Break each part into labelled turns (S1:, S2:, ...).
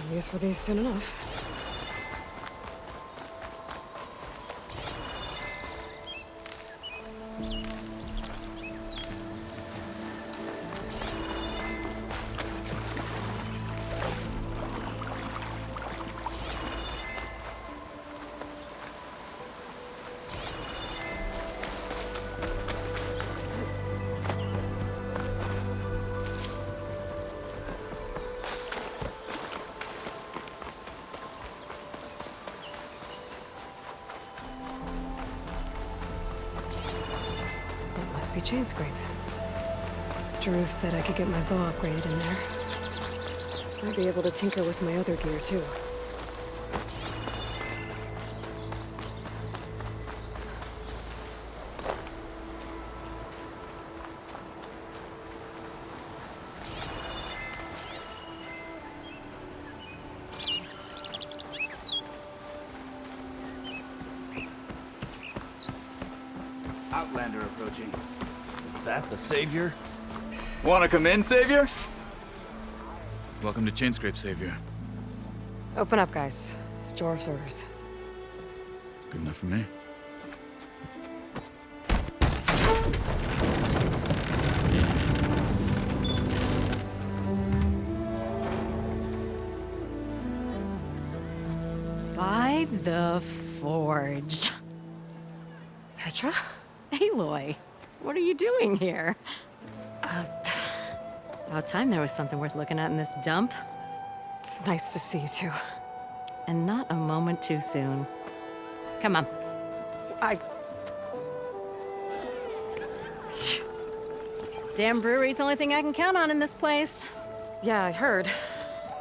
S1: Have use for these soon enough. Be chain scrape. Drew said I could get my bow upgraded in there. I'd be able to tinker with my other gear too.
S2: Outlander approaching. Is that the Savior?
S3: Wanna come in, Savior? Welcome to Chainscrape, Savior.
S1: Open up, guys. Jorv's orders.
S3: Good enough for me.
S4: By the Forge.
S1: Petra?
S4: Aloy, what are you doing here? About time there was something worth looking at in this dump.
S1: It's nice to see you too.
S4: And not a moment too soon. Come on. Damn brewery's the only thing I can count on in this place.
S1: Yeah, I heard.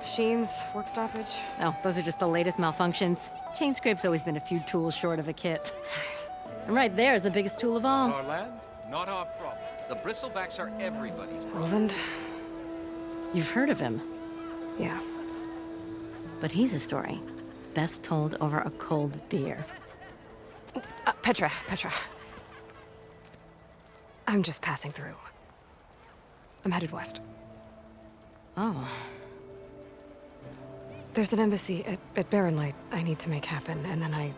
S1: Machines, work stoppage.
S4: Oh, those are just the latest malfunctions. Chainscrape's always been a few tools short of a kit. And right there is the biggest tool of all.
S5: Our land, not our problem. The bristlebacks are everybody's problem.
S1: Roland?
S4: You've heard of him,
S1: Yeah.
S4: but he's a story best told over a cold beer.
S1: Petra. I'm just passing through. I'm headed west.
S4: Oh,
S1: There's an embassy at Barren Light I need to make happen, and then I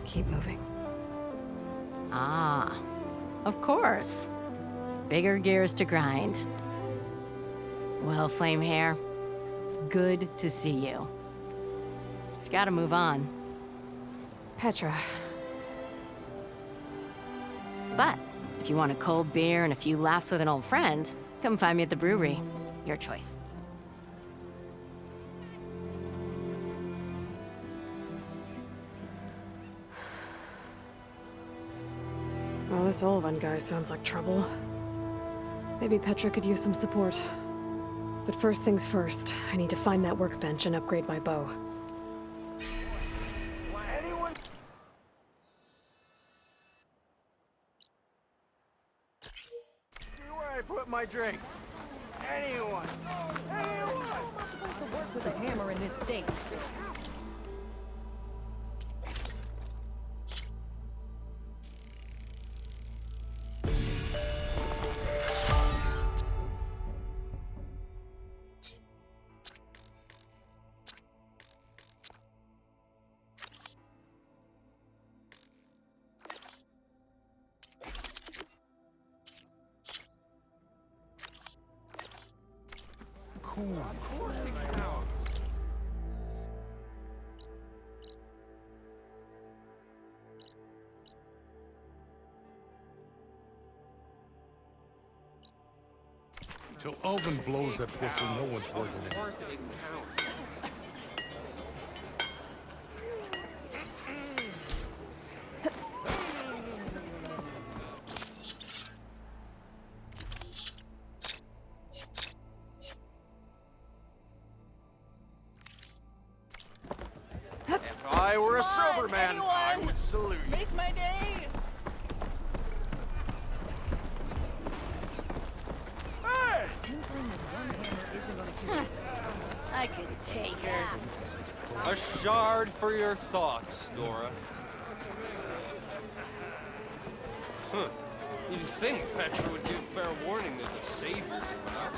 S1: keep moving.
S4: ah, of course. Bigger gears to grind. Well, Flame Hair, good to see you. You've got to move on.
S1: Petra.
S4: But if you want a cold beer and a few laughs with an old friend, come find me at the brewery. Your choice.
S1: Well, this Olvan guy sounds like trouble. Maybe Petra could use some support. But first things first, I need to find that workbench and upgrade my bow.
S6: See where I put my drink? Anyone? Anyone?
S7: Supposed to work with a hammer in this state.
S5: Of course it counts.
S8: Till Alvin blows that whistle, no one's working
S5: Of
S8: it.
S5: course it counts.
S6: If I were a sober man, I would salute you.
S7: Make my day!
S6: Hey!
S7: Tinkering with one hammer isn't gonna kill you.
S4: I could take her.
S5: A shard for your thoughts, Dora. Huh. You'd think Petra would give fair warning that the Savior's about.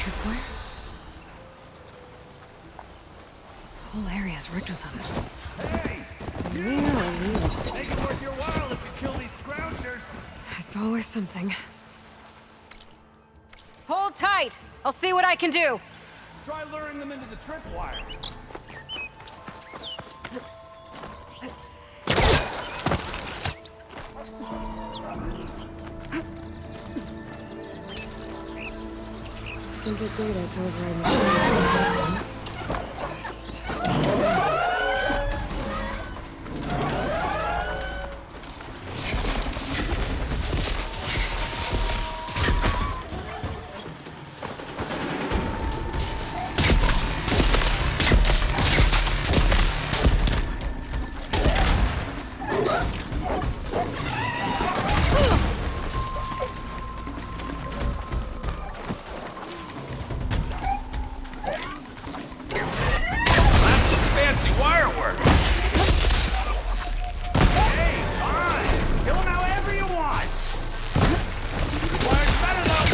S1: tripwire? The whole area's rigged with them.
S2: Hey! Make it worth your while if you kill these scroungers.
S1: It's always something.
S4: Hold tight! I'll see what I can do!
S2: Try luring them into the tripwire.
S1: Can get data to override machines when it happens. Just...
S2: Fancy wire work. Hey, fine. Kill them however you want. Wire's better though.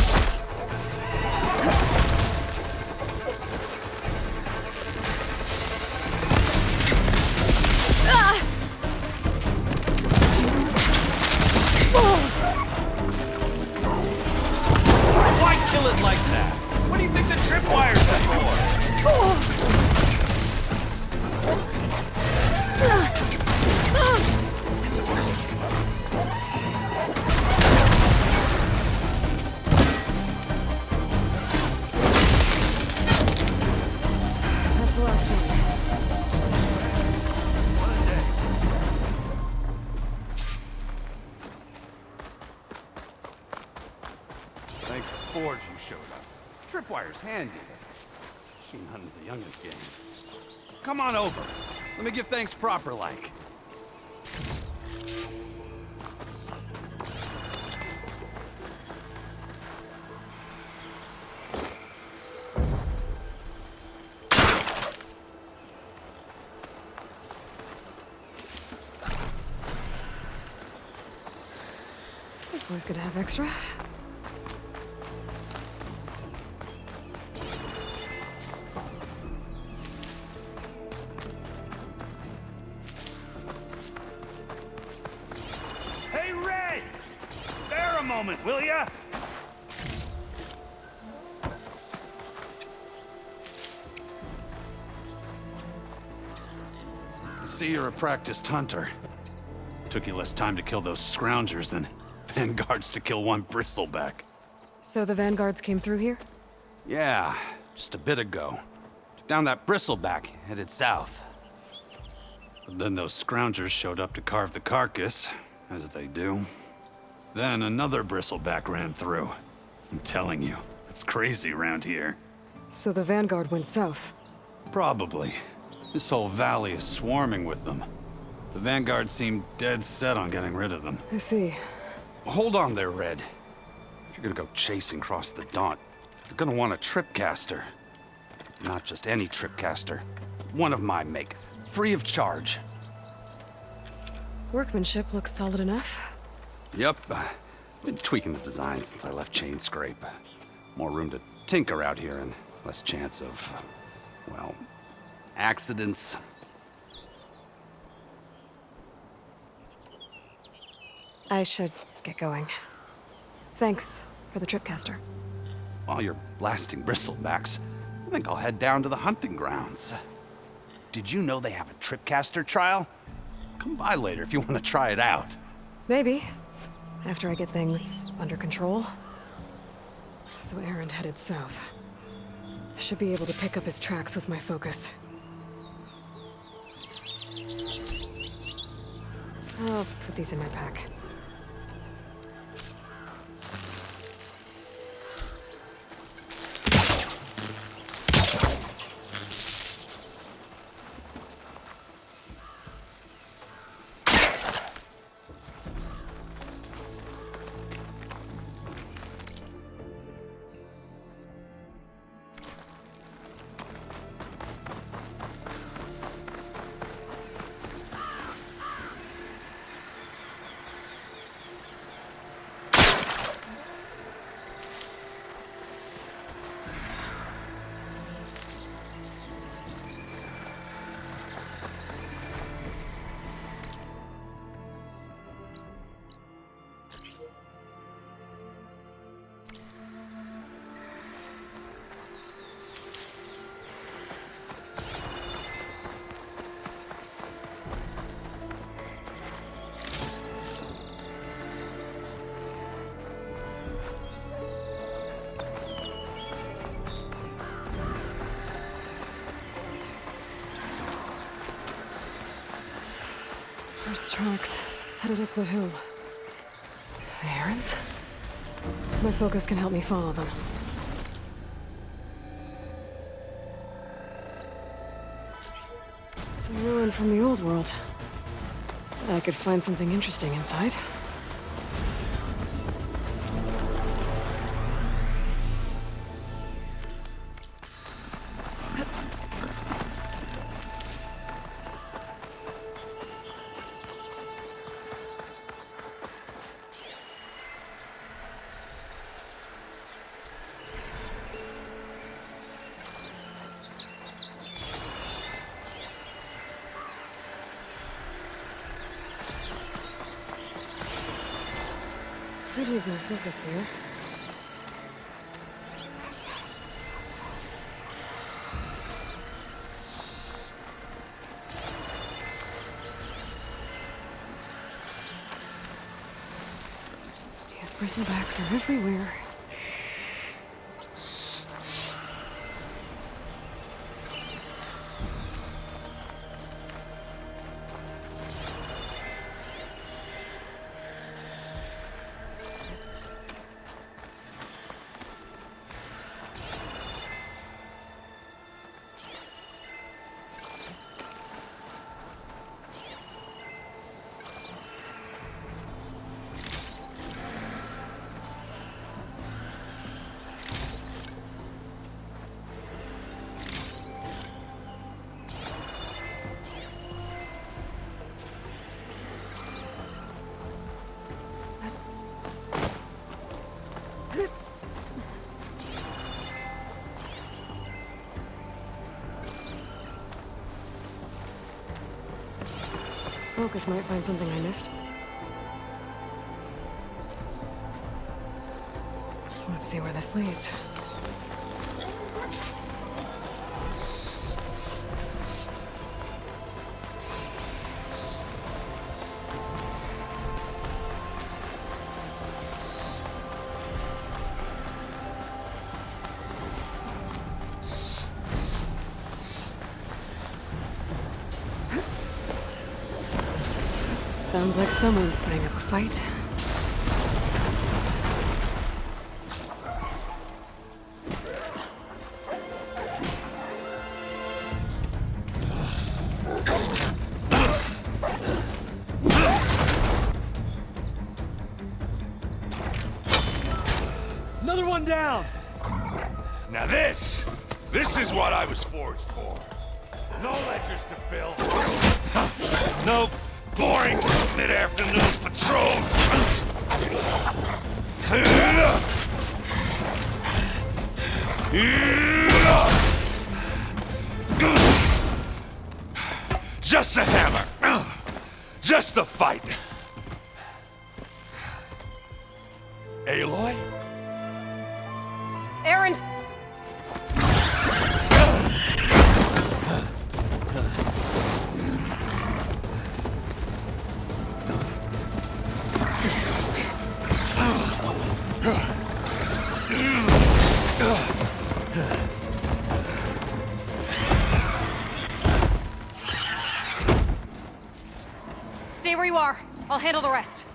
S2: Why kill it like that? What do you think the tripwire's for?
S1: That's the last one.
S2: Thanks to Ford you showed up. Tripwire's handy. Machine hunting's the youngest game. Come on over. Let me give thanks proper like.
S1: It's always good to have extra.
S2: Hey, Red! Spare a moment, will ya? I see you're a practiced hunter. Took you less time to kill those scroungers than vanguards to kill one bristleback.
S1: So the vanguards came through here?
S2: Yeah, just a bit ago. Took down that bristleback, headed south. But then those scroungers showed up to carve the carcass, as they do. Then another bristleback ran through. I'm telling you, it's crazy around here.
S1: So the vanguard went south.
S2: Probably. This whole valley is swarming with them. The vanguard seemed dead set on getting rid of them.
S1: I see.
S2: Hold on there, Red. If you're gonna go chasing across the Daunt, you're gonna want a tripcaster. Not just any tripcaster. One of my make. Free of charge.
S1: Workmanship looks solid enough.
S2: Yep. Been tweaking the design since I left Chain Scrape. More room to tinker out here and less chance of, well, accidents.
S1: I should get going. Thanks for the tripcaster.
S2: While you're blasting bristlebacks, I think I'll head down to the hunting grounds. Did you know they have a tripcaster trial? Come by later if you want to try it out.
S1: Maybe. After I get things under control. So Aaron headed south. Should be able to pick up his tracks with my focus. I'll put these in my pack. First tracks headed up the hill. The errands? My focus can help me follow them. It's a ruin from the old world. I could find something interesting inside. Could use more focus here. These bristlebacks are everywhere. Focus might find something I missed. Let's see where this leads. Sounds like someone's putting up a fight.
S6: Another one down!
S9: Now this is what I was forged for. No ledgers to fill. No boring mid-afternoon patrols. Just a hammer. Just the fight. Aloy?
S1: Errand! Stay where you are. I'll handle the rest.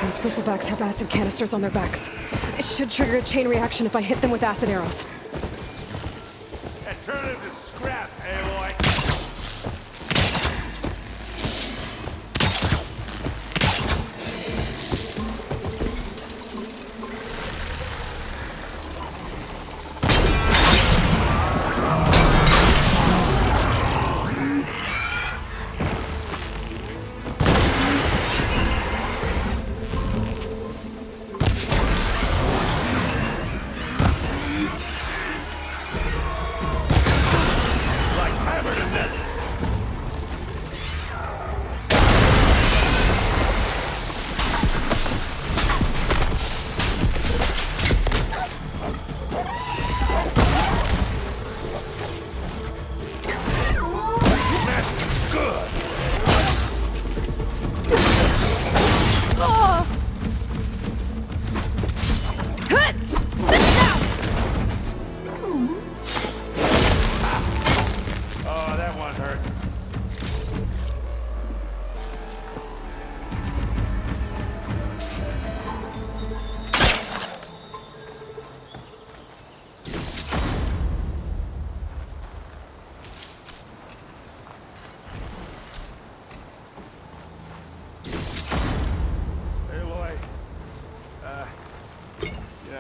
S1: Those bristlebacks have acid canisters on their backs. It should trigger a chain reaction if I hit them with acid arrows.
S9: And turn it into scrap, Aloy. Hey, Lloyd.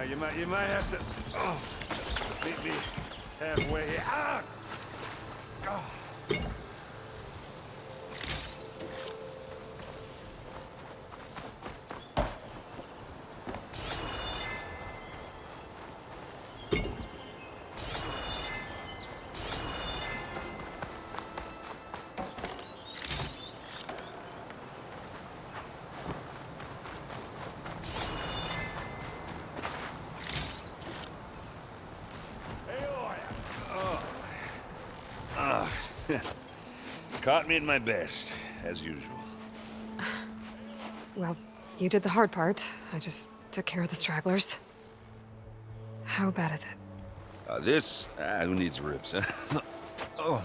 S9: You might have to meet me halfway here. Ah! Oh.
S10: Caught me at my best, as usual.
S1: Well, you did the hard part. I just took care of the stragglers. How bad is it?
S10: Who needs ribs, huh? Oh.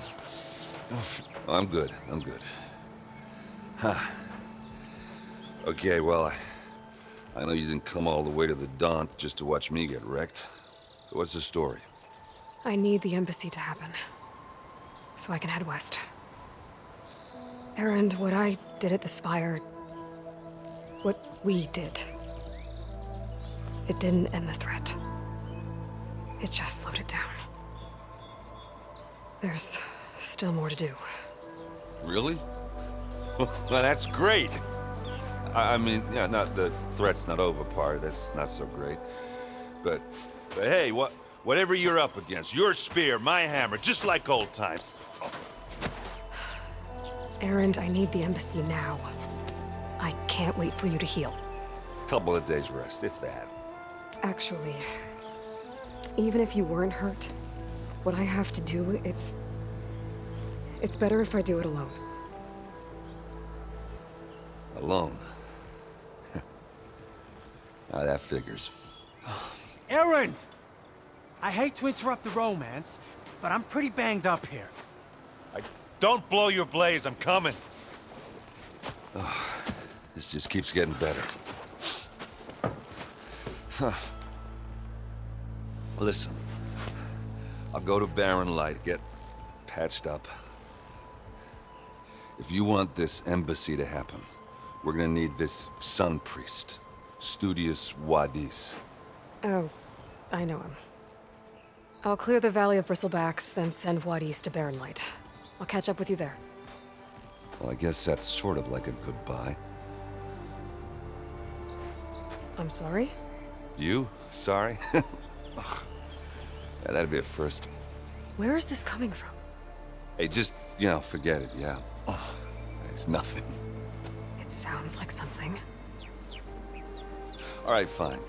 S10: I'm good, Huh. Okay, well, I know you didn't come all the way to the Daunt just to watch me get wrecked. So what's the story?
S1: I need the embassy to happen, so I can head west. Erend, what I did at the Spire, what we did, it didn't end the threat. It just slowed it down. There's still more to do.
S10: Really? Well, that's great. I mean, yeah, not the threat's not over part. That's not so great. But hey, whatever you're up against, your spear, my hammer, just like old times. Oh.
S1: Erend, I need the embassy now. I can't wait for you to heal.
S10: Couple of days rest, if that.
S1: Actually, even if you weren't hurt, what I have to do, it's better if I do it alone.
S10: Alone? Now that figures.
S6: Erend! I hate to interrupt the romance, but I'm pretty banged up here.
S10: Don't blow your blaze, I'm coming. Oh, this just keeps getting better. Huh. Listen, I'll go to Barren Light, get patched up. If you want this embassy to happen, we're gonna need this sun priest, Studius Wadis.
S1: Oh, I know him. I'll clear the Valley of Bristlebacks, then send Wadis to Barren Light. I'll catch up with you there.
S10: Well, I guess that's sort of like a goodbye.
S1: I'm sorry?
S10: You? Sorry? Yeah, that'd be a first.
S1: Where is this coming from?
S10: Hey, just, forget it, yeah. Oh, it's nothing.
S1: It sounds like something.
S10: All right, fine.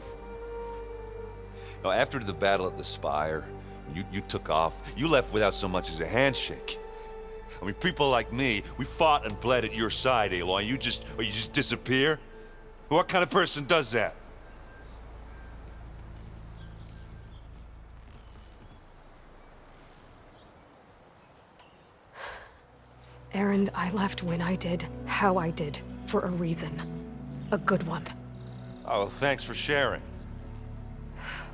S10: Now, after the battle at the Spire, you took off. You left without so much as a handshake. I mean, people like me, we fought and bled at your side, Aloy. You just disappear? What kind of person does that?
S1: Erend, I left when I did, how I did, for a reason. A good one.
S10: Oh, well, thanks for sharing.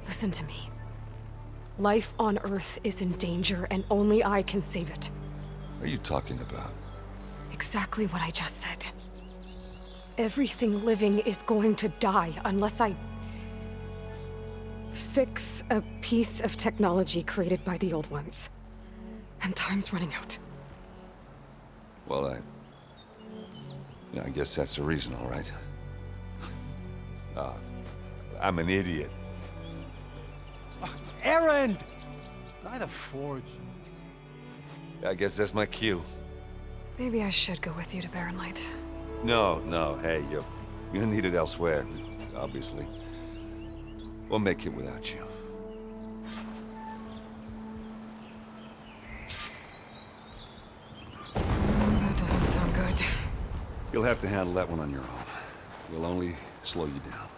S1: Listen to me. Life on Earth is in danger, and only I can save it.
S10: What are you talking about?
S1: Exactly what I just said. Everything living is going to die unless I fix a piece of technology created by the old ones. And time's running out.
S10: Well, I guess that's the reason, all right. I'm an idiot.
S6: Erend! By the Forge.
S10: I guess that's my cue.
S1: Maybe I should go with you to Barren Light.
S10: No, hey, you're needed elsewhere, obviously. We'll make it without you.
S1: That doesn't sound good.
S10: You'll have to handle that one on your own. We'll only slow you down.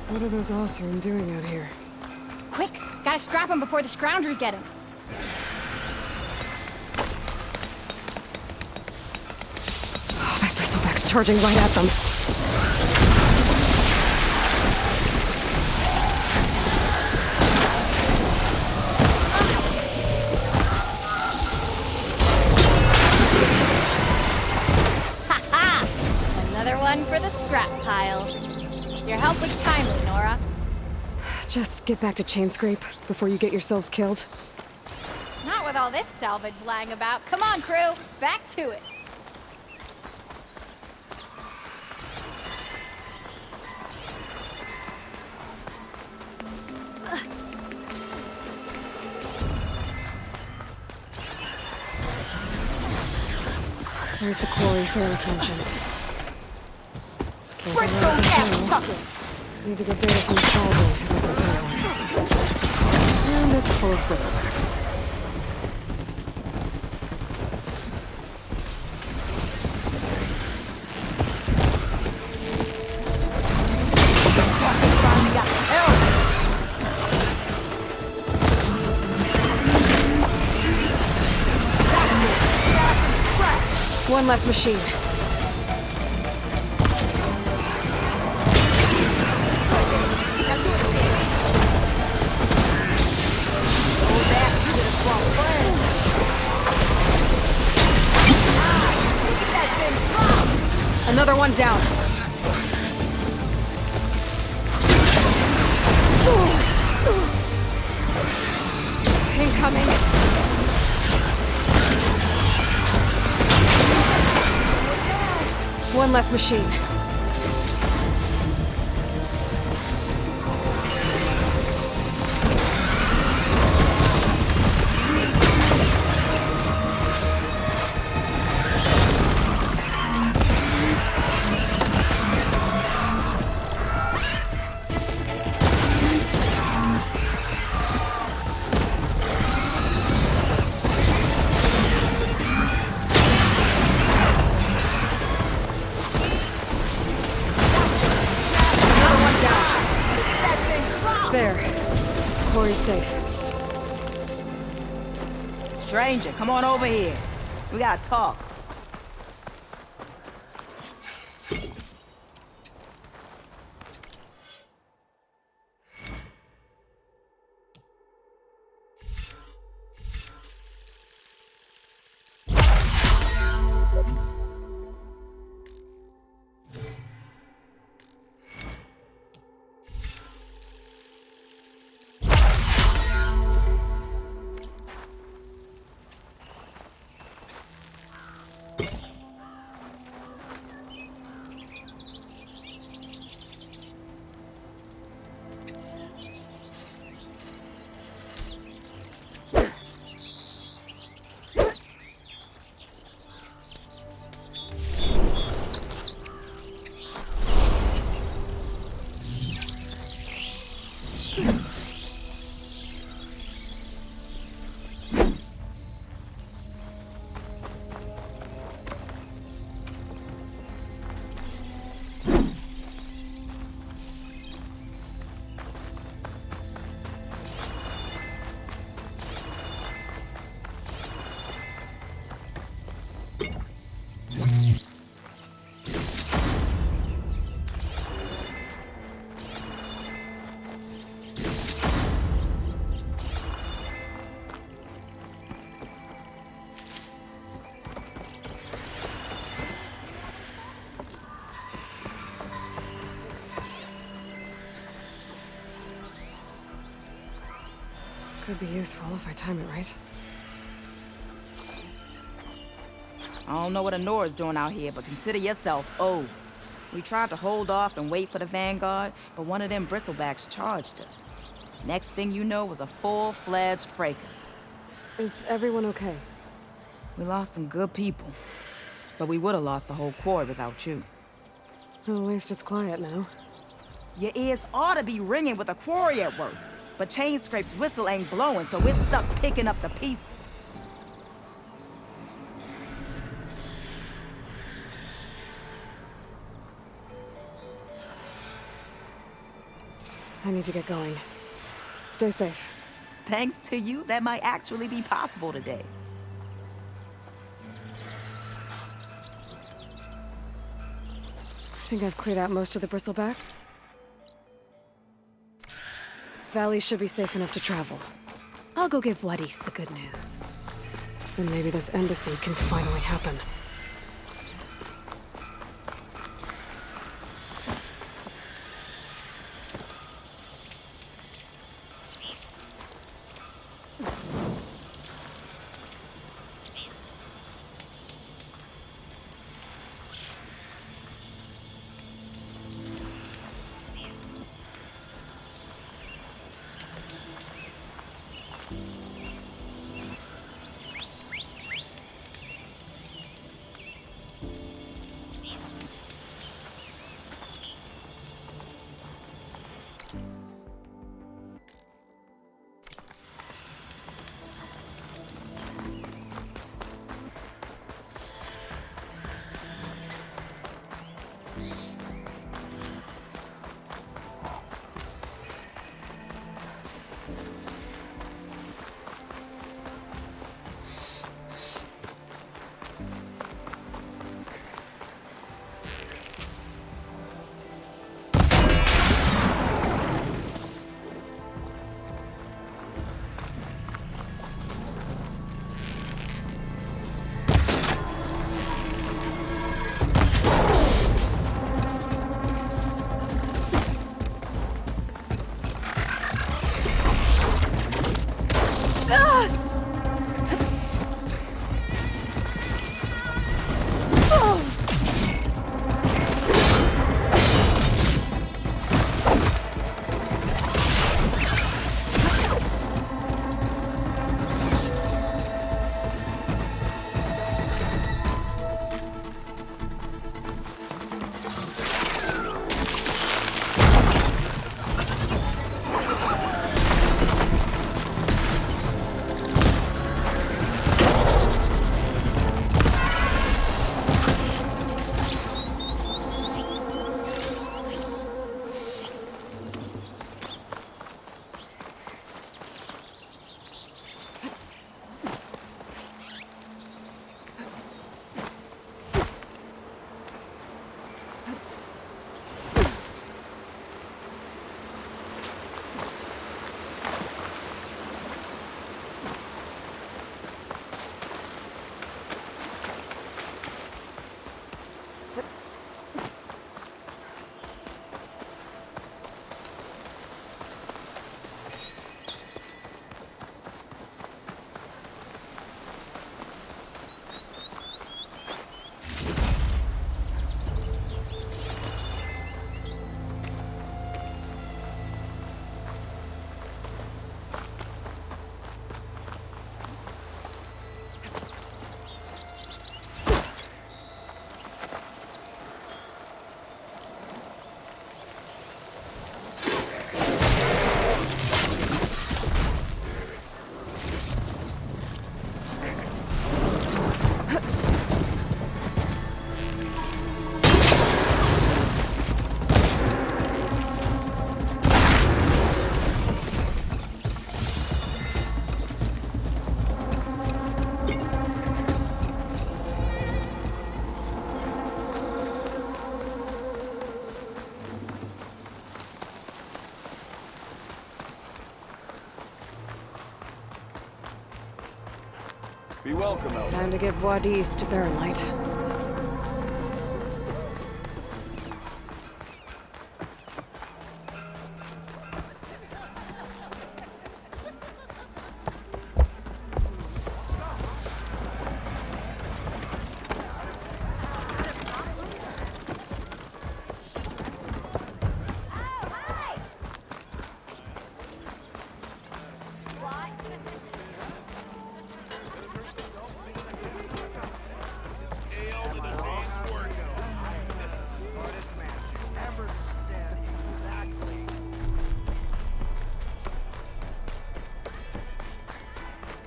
S1: What are those Osram doing out here?
S11: Quick! Gotta scrap him before the scroungers get him.
S1: Oh, that bristleback's charging right at them.
S11: Another one for the scrap pile. Your help was timely, Nora.
S1: Just get back to Chainscrape before you get yourselves killed.
S11: Not with all this salvage lying about. Come on, crew. Back to it.
S1: Where's the quarry Ferris mentioned? Can't
S11: Bristol
S1: go right
S11: ass
S1: there.
S11: chuckle.
S1: Need to get data from the stall room if I can find one. And it's full of bristlebacks. One less machine. Another one down. Incoming. One less machine. Safe.
S7: Stranger, come on over here. We gotta talk.
S1: Could be useful if I time it right.
S7: I don't know what Nora's doing out here, but consider yourself owed. We tried to hold off and wait for the Vanguard, but one of them bristlebacks charged us. Next thing you know was a full-fledged fracas.
S1: Is everyone okay?
S7: We lost some good people, but we would have lost the whole quarry without you.
S1: Well, at least it's quiet now.
S7: Your ears ought to be ringing with a quarry at work, but Chainscrape's whistle ain't blowing, so we're stuck picking up the pieces.
S1: I need to get going. Stay safe.
S7: Thanks to you, that might actually be possible today.
S1: I think I've cleared out most of the bristleback. Valley should be safe enough to travel. I'll go give Wadis the good news. Then maybe this embassy can finally happen.
S9: Be welcome, Elder.
S1: Time to give Wadis to Barren Light.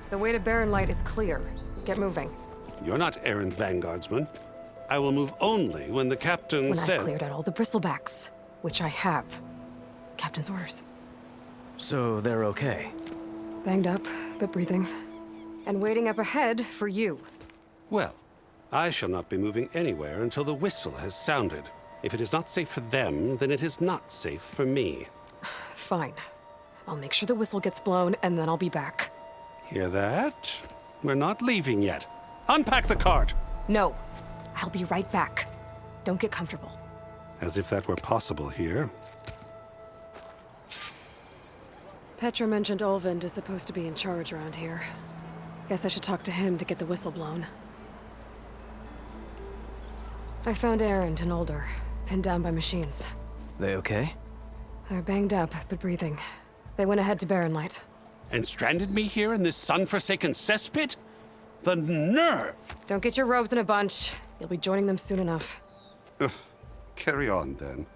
S1: The way to Barren Light is clear. Get moving.
S8: You're not errant vanguardsman. I will move only when the captain
S1: When
S8: says...
S1: I've cleared out all the bristlebacks, which I have. Captain's orders.
S12: So they're okay?
S1: Banged up, but breathing. And waiting up ahead for you.
S13: Well, I shall not be moving anywhere until the whistle has sounded. If it is not safe for them, then it is not safe for me.
S1: Fine. I'll make sure the whistle gets blown, and then I'll be back.
S13: Hear that? We're not leaving yet. Unpack the cart!
S1: No. I'll be right back. Don't get comfortable.
S13: As if that were possible here.
S1: Petra mentioned Olvind is supposed to be in charge around here. Guess I should talk to him to get the whistle blown. I found Erend and Older, pinned down by machines.
S12: They okay?
S1: They're banged up, but breathing. They went ahead to Barren Light.
S13: And stranded me here in this sun-forsaken cesspit? The nerve!
S1: Don't get your robes in a bunch. You'll be joining them soon enough.
S13: Carry on, then.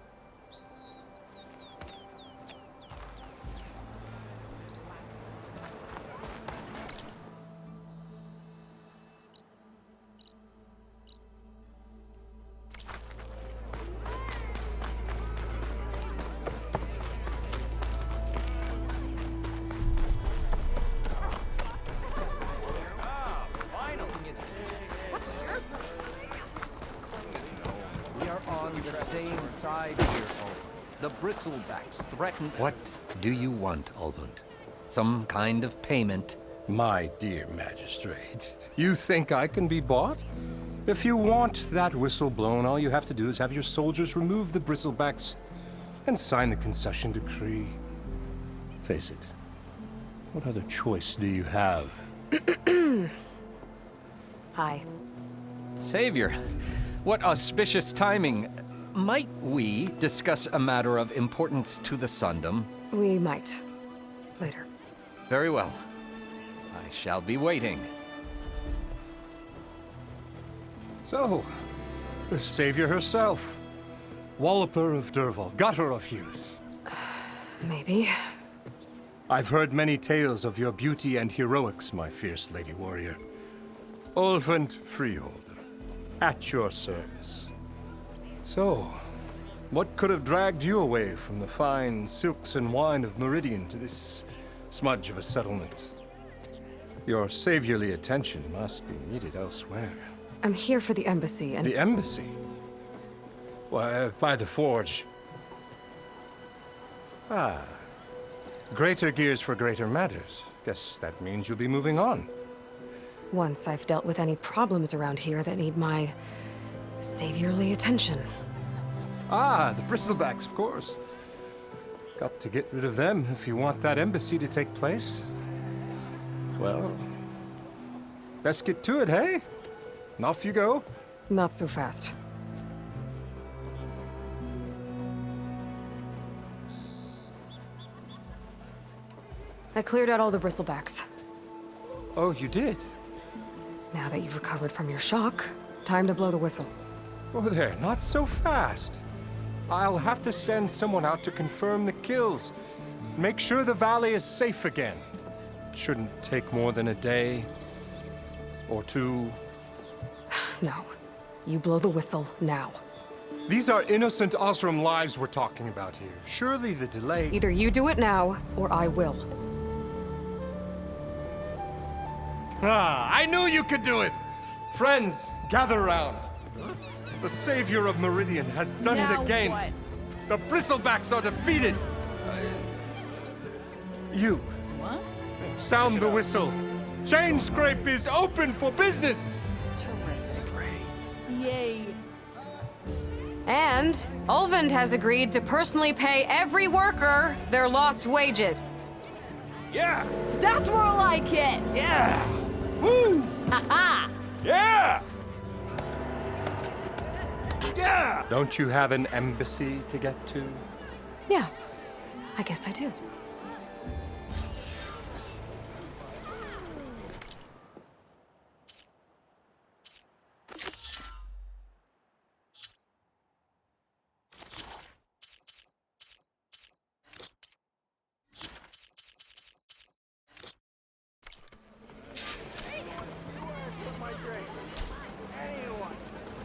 S14: The bristlebacks threaten... What do you want, Olvind? Some kind of payment?
S15: My dear magistrate, you think I can be bought? If you want that whistle blown, all you have to do is have your soldiers remove the bristlebacks and sign the concession decree. Face it, what other choice do you have?
S1: Hi.
S14: Savior, what auspicious timing. Might we discuss a matter of importance to the Sundom?
S1: We might. Later.
S14: Very well. I shall be waiting.
S15: So, the savior herself. Walloper of Derval, gutter of youth.
S1: Maybe.
S15: I've heard many tales of your beauty and heroics, my fierce lady warrior. Olvind Freeholder, at your service. So, what could have dragged you away from the fine silks and wine of Meridian to this smudge of a settlement? Your saviorly attention must be needed elsewhere.
S1: I'm here for the embassy and...
S15: The embassy? Why, by the forge. Ah. Greater gears for greater matters. Guess that means you'll be moving on.
S1: Once I've dealt with any problems around here that need my... saviorly attention.
S15: Ah, the bristlebacks, of course. Got to get rid of them if you want that embassy to take place. Well, best get to it, hey? And off you go.
S1: Not so fast. I cleared out all the bristlebacks.
S15: Oh, you did?
S1: Now that you've recovered from your shock, time to blow the whistle.
S15: Oh there, not so fast. I'll have to send someone out to confirm the kills. Make sure the valley is safe again. It shouldn't take more than a day. Or two.
S1: No. You blow the whistle now.
S15: These are innocent Osram lives we're talking about here. Surely the delay...
S1: Either you do it now, or I will.
S15: Ah, I knew you could do it! Friends, gather round. The savior of Meridian has done it again. What? The bristlebacks are defeated. You.
S4: What?
S15: Sound the whistle. Chain Scrape is open for business.
S7: Yay.
S1: And Olvind has agreed to personally pay every worker their lost wages.
S14: Yeah!
S7: That's more like it!
S14: Yeah!
S15: Woo!
S7: Ha-ha!
S14: Yeah! Yeah!
S15: Don't you have an embassy to get to?
S1: Yeah, I guess I do.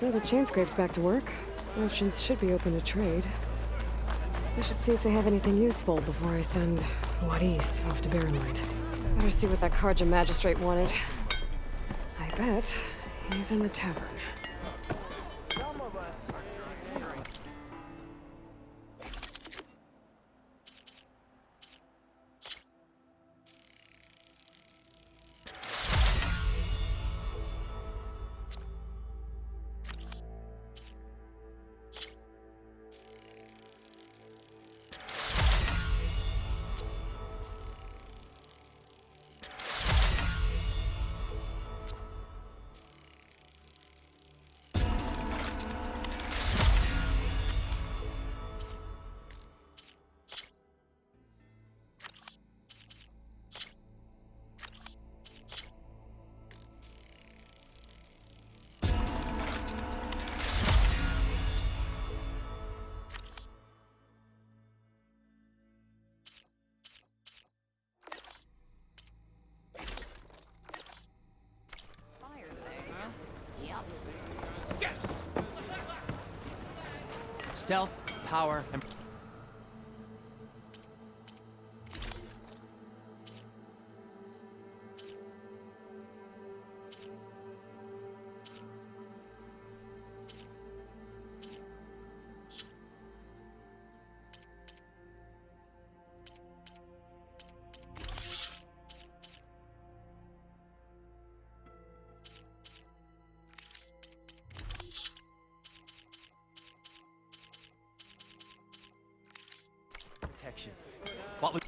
S1: Well, the chain scrape's back to work. Merchants should be open to trade. I should see if they have anything useful before I send Wadis off to Barrenlight. Better see what that Karja magistrate wanted. I bet he's in the tavern.
S16: Stealth, power, and... protection. What we...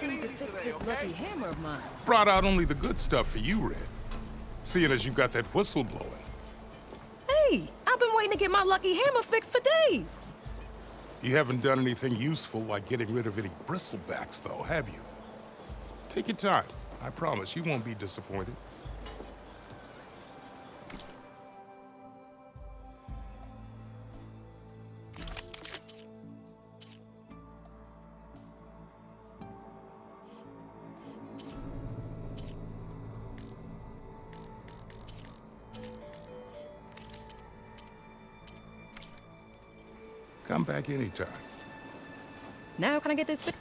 S7: You could fix this lucky hammer of mine.
S8: Brought out only the good stuff for you, Red. Seeing as you got that whistle blowing.
S17: Hey, I've been waiting to get my lucky hammer fixed for days.
S8: You haven't done anything useful like getting rid of any bristlebacks, though, have you? Take your time. I promise you won't be disappointed. Come back anytime.
S17: Now can I get this fixed?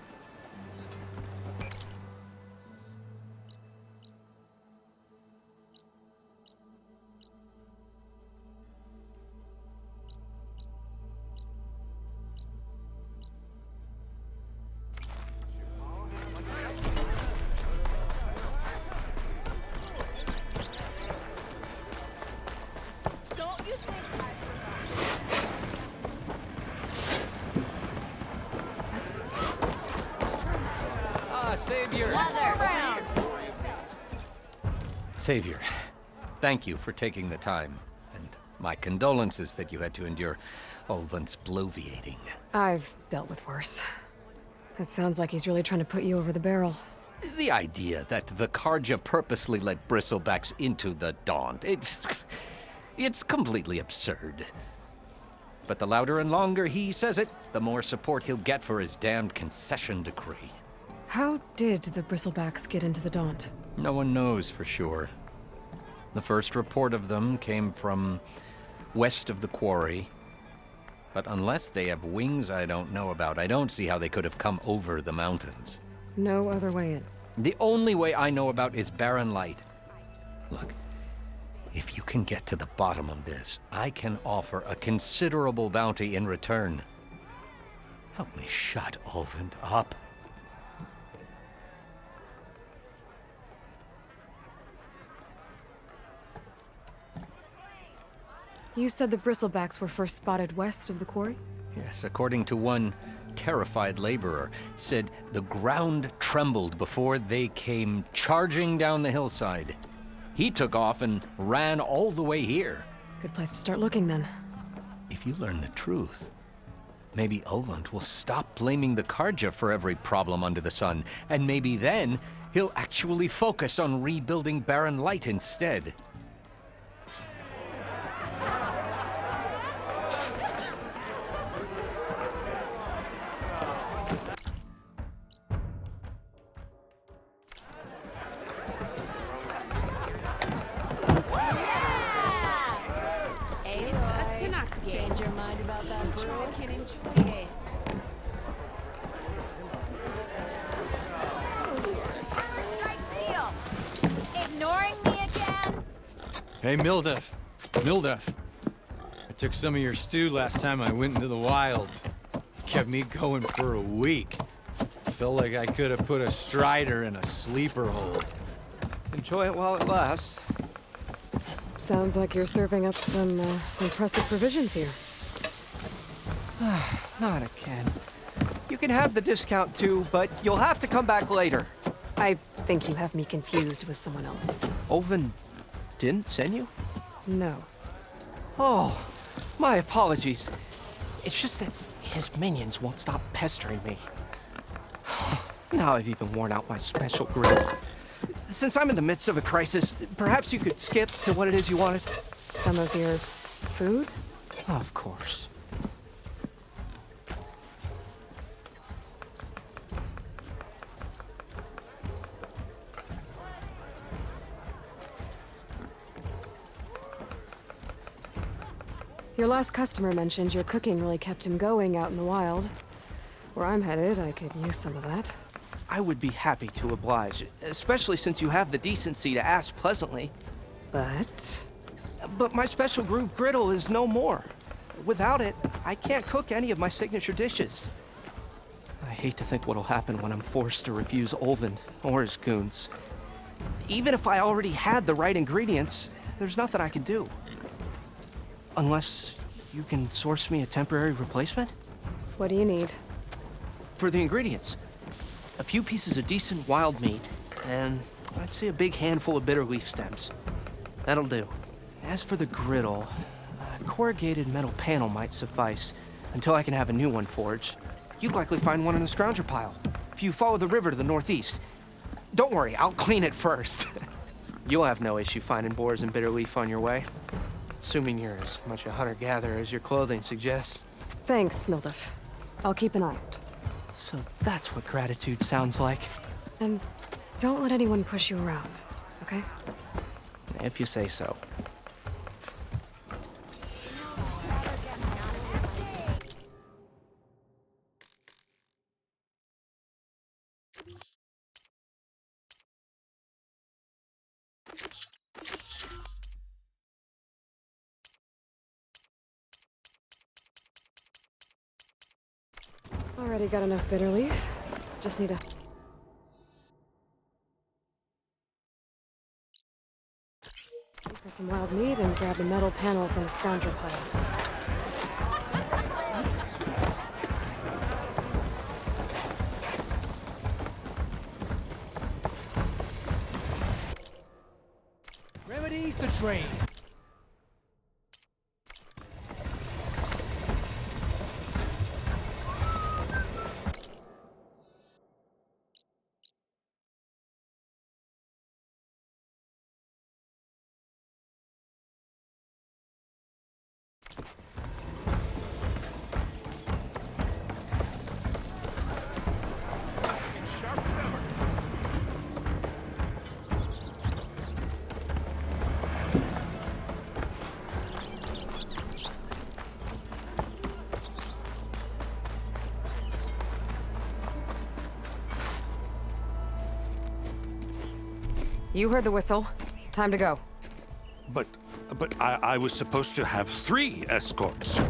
S14: Savior, thank you for taking the time, and my condolences that you had to endure Ulvan's bloviating.
S1: I've dealt with worse. It sounds like he's really trying to put you over the barrel.
S14: The idea that the Karja purposely let bristlebacks into the Daunt, it's completely absurd. But the louder and longer he says it, the more support he'll get for his damned concession decree.
S1: How did the bristlebacks get into the Daunt?
S14: No one knows for sure. The first report of them came from west of the quarry. But unless they have wings I don't know about, I don't see how they could have come over the mountains.
S1: No other way in.
S14: The only way I know about is Barrenlight. Look, if you can get to the bottom of this, I can offer a considerable bounty in return. Help me shut Ulvan up.
S1: You said the bristlebacks were first spotted west of the quarry?
S14: Yes, according to one terrified laborer, said the ground trembled before they came charging down the hillside. He took off and ran all the way here.
S1: Good place to start looking, then.
S14: If you learn the truth, maybe Ulvund will stop blaming the Karja for every problem under the sun, and maybe then he'll actually focus on rebuilding Barren Light instead.
S4: Change your mind about that brew?
S7: I can enjoy it.
S11: Ignoring me again?
S5: Hey, Mildef. Mildef. I took some of your stew last time I went into the wilds. Kept me going for a week. Felt like I could have put a strider in a sleeper hole.
S16: Enjoy it while it lasts.
S1: Sounds like you're serving up some impressive provisions here.
S16: Not again. You can have the discount too, but you'll have to come back later.
S1: I think you have me confused with someone else.
S16: Oven didn't send you?
S1: No.
S16: Oh, my apologies. It's just that his minions won't stop pestering me. Now I've even worn out my special grill. Since I'm in the midst of a crisis, perhaps you could skip to what it is you wanted?
S1: Some of your food?
S16: Of course.
S1: Your last customer mentioned your cooking really kept him going out in the wild. Where I'm headed, I could use some of that.
S16: I would be happy to oblige, especially since you have the decency to ask pleasantly.
S1: But
S16: my special groove griddle is no more. Without it, I can't cook any of my signature dishes. I hate to think what'll happen when I'm forced to refuse Ulvund or his goons. Even if I already had the right ingredients, there's nothing I can do. Unless you can source me a temporary replacement?
S1: What do you need?
S16: For the ingredients, a few pieces of decent wild meat, and I'd say a big handful of bitter leaf stems. That'll do. As for the griddle, a corrugated metal panel might suffice until I can have a new one forged. You'd likely find one in the scrounger pile, if you follow the river to the northeast. Don't worry, I'll clean it first. You'll have no issue finding boars and bitter leaf on your way. Assuming you're as much a hunter-gatherer as your clothing suggests.
S1: Thanks, Mildef. I'll keep an eye out.
S16: So that's what gratitude sounds like.
S1: And don't let anyone push you around, okay?
S16: If you say so.
S1: Already got enough bitter leaf. Just need a... for some wild meat and grab the metal panel from a scrounger pile.
S6: Remedies to trade.
S1: You heard the whistle. Time to go.
S13: But I was supposed to have 3 escorts.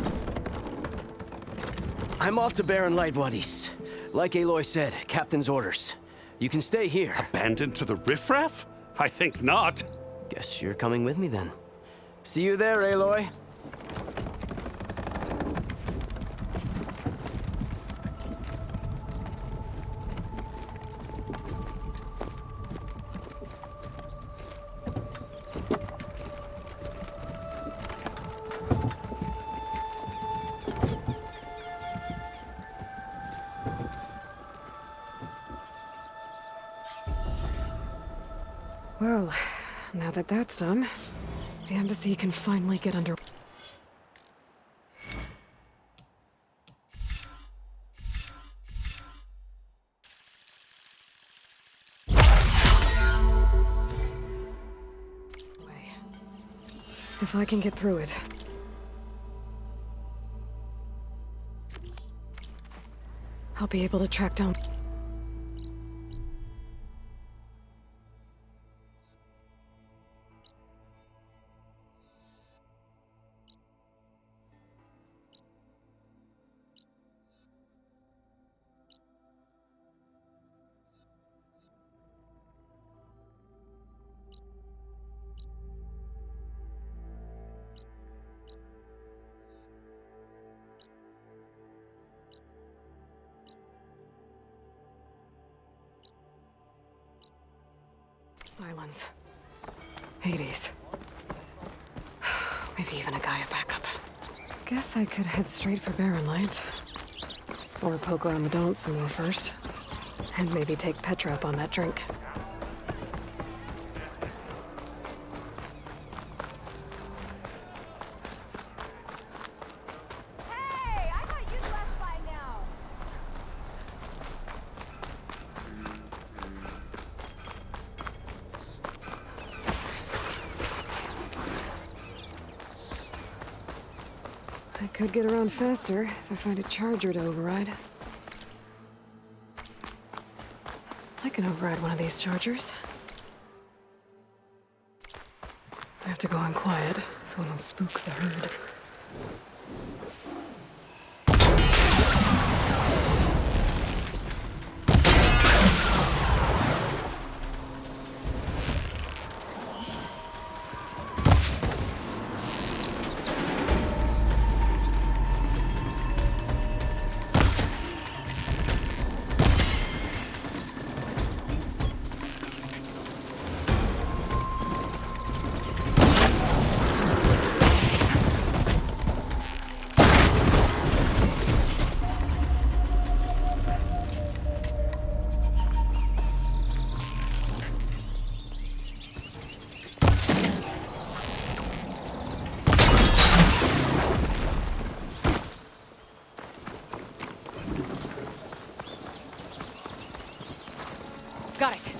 S12: I'm off to Barren Light, buddies. Like Aloy said, Captain's orders. You can stay here.
S13: Abandoned to the riffraff? I think not.
S12: Guess you're coming with me then. See you there, Aloy.
S1: Well, now that that's done, the embassy can finally get under... If I can get through it. I'll be able to track down... Silence. Hades. Maybe even a Gaia backup. Guess I could head straight for Barren Light. Or poke around the Daunt some more first. And maybe take Petra up on that drink. I could get around faster if I find a charger to override. I can override one of these chargers. I have to go in quiet so I don't spook the herd. Got it.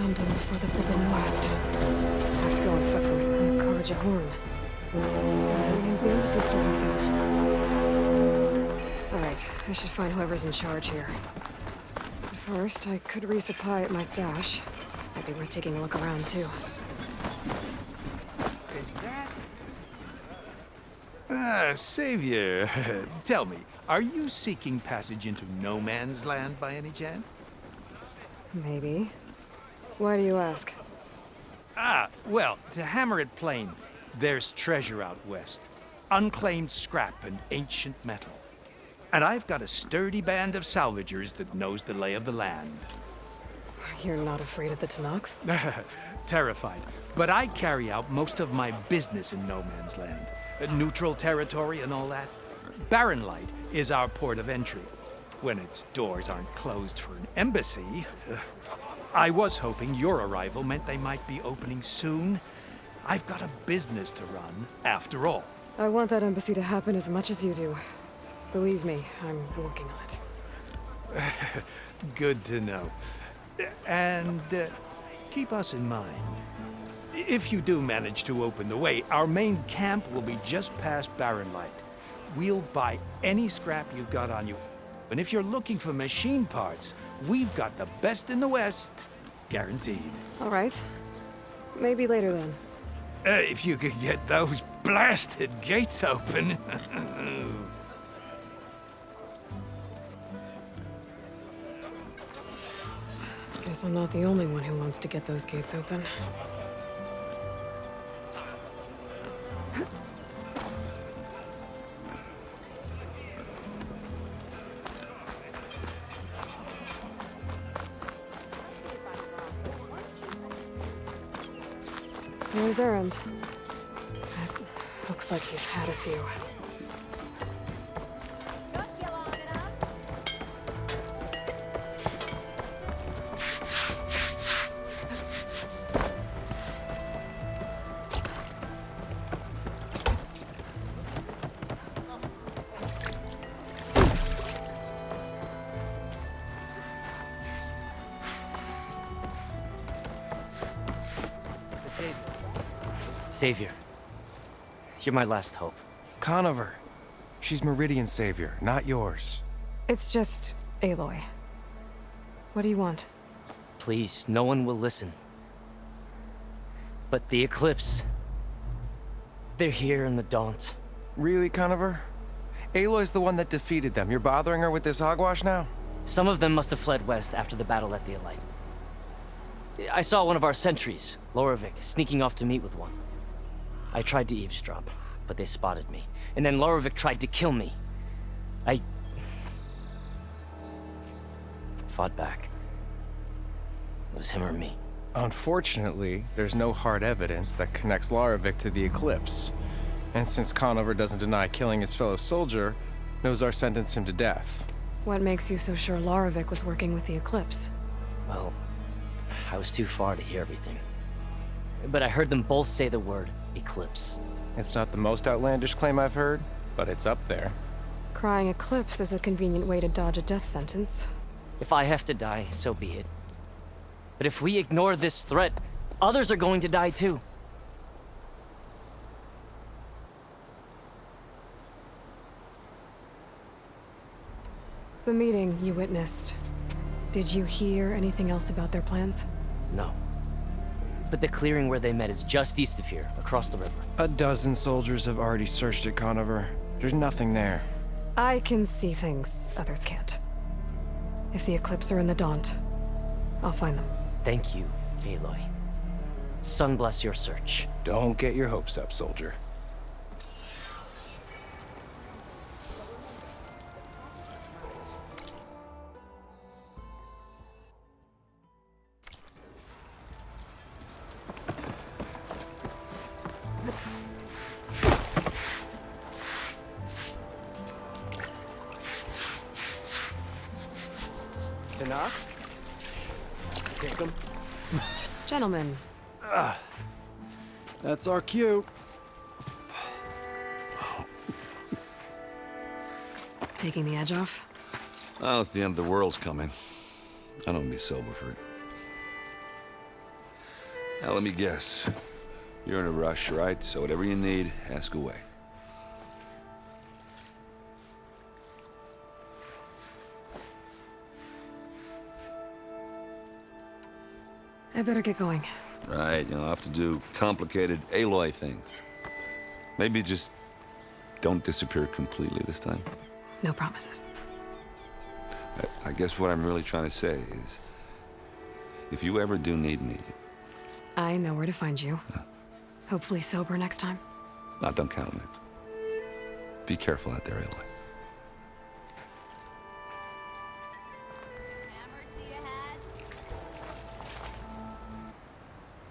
S1: London before the Forbidden West. Have to go and foot from Carja Horn. That means the embassy's starting soon. Alright, I should find whoever's in charge here. But first, I could resupply at my stash. Might be worth taking a look around, too.
S18: Savior, tell me, are you seeking passage into no man's land by any chance?
S1: Maybe. Why do you ask?
S18: Well, to hammer it plain, there's treasure out west. Unclaimed scrap and ancient metal. And I've got a sturdy band of salvagers that knows the lay of the land.
S1: You're not afraid of the Tanakh?
S18: Terrified. But I carry out most of my business in no man's land. Neutral territory and all that. Barren Light is our port of entry. When its doors aren't closed for an embassy. I was hoping your arrival meant they might be opening soon. I've got a business to run, after all.
S1: I want that embassy to happen as much as you do. Believe me, I'm working on it.
S18: Good to know. And keep us in mind. If you do manage to open the way, our main camp will be just past Barren Light. We'll buy any scrap you've got on you. And if you're looking for machine parts, we've got the best in the West. Guaranteed.
S1: All right. Maybe later then.
S18: If you could get those blasted gates open.
S1: Guess I'm not the only one who wants to get those gates open. Where's Errand? Looks like he's had a few.
S19: Savior, you're my last hope.
S20: Conover. She's Meridian's savior, not yours.
S1: It's just Aloy. What do you want?
S19: Please, no one will listen. But the Eclipse... they're here in the Daunt.
S20: Really, Conover? Aloy's the one that defeated them. You're bothering her with this hogwash now?
S19: Some of them must have fled west after the battle at the Elite. I saw one of our sentries, Lorevic, sneaking off to meet with one. I tried to eavesdrop, but they spotted me. And then Lorevic tried to kill me. I... fought back. It was him or me.
S20: Unfortunately, there's no hard evidence that connects Lorevic to the Eclipse. And since Conover doesn't deny killing his fellow soldier, Nozar sentenced him to death.
S1: What makes you so sure Lorevic was working with the Eclipse?
S19: Well, I was too far to hear everything. But I heard them both say the word Eclipse.
S20: It's not the most outlandish claim I've heard, but it's up there.
S1: Crying Eclipse is a convenient way to dodge a death sentence.
S19: If I have to die, so be it. But if we ignore this threat, others are going to die too.
S1: The meeting you witnessed. Did you hear anything else about their plans?
S19: No. But the clearing where they met is just east of here, across the river.
S20: A dozen soldiers have already searched it, Conover. There's nothing there.
S1: I can see things others can't. If the Eclipse are in the Daunt, I'll find them.
S19: Thank you, Aloy. Sun bless your search.
S20: Don't get your hopes up, soldier.
S12: Take them.
S1: Gentlemen.
S21: That's our cue.
S1: Taking the edge off?
S10: Well, if the end of the world's coming, I don't be sober for it. Now let me guess. You're in a rush, right? So whatever you need, ask away.
S1: I better get going.
S10: Right, you'll have to do complicated Aloy things. Maybe just don't disappear completely this time.
S1: No promises.
S10: I guess what I'm really trying to say is, if you ever do need me...
S1: I know where to find you. Hopefully sober next time.
S10: Don't count on it. Be careful out there, Aloy.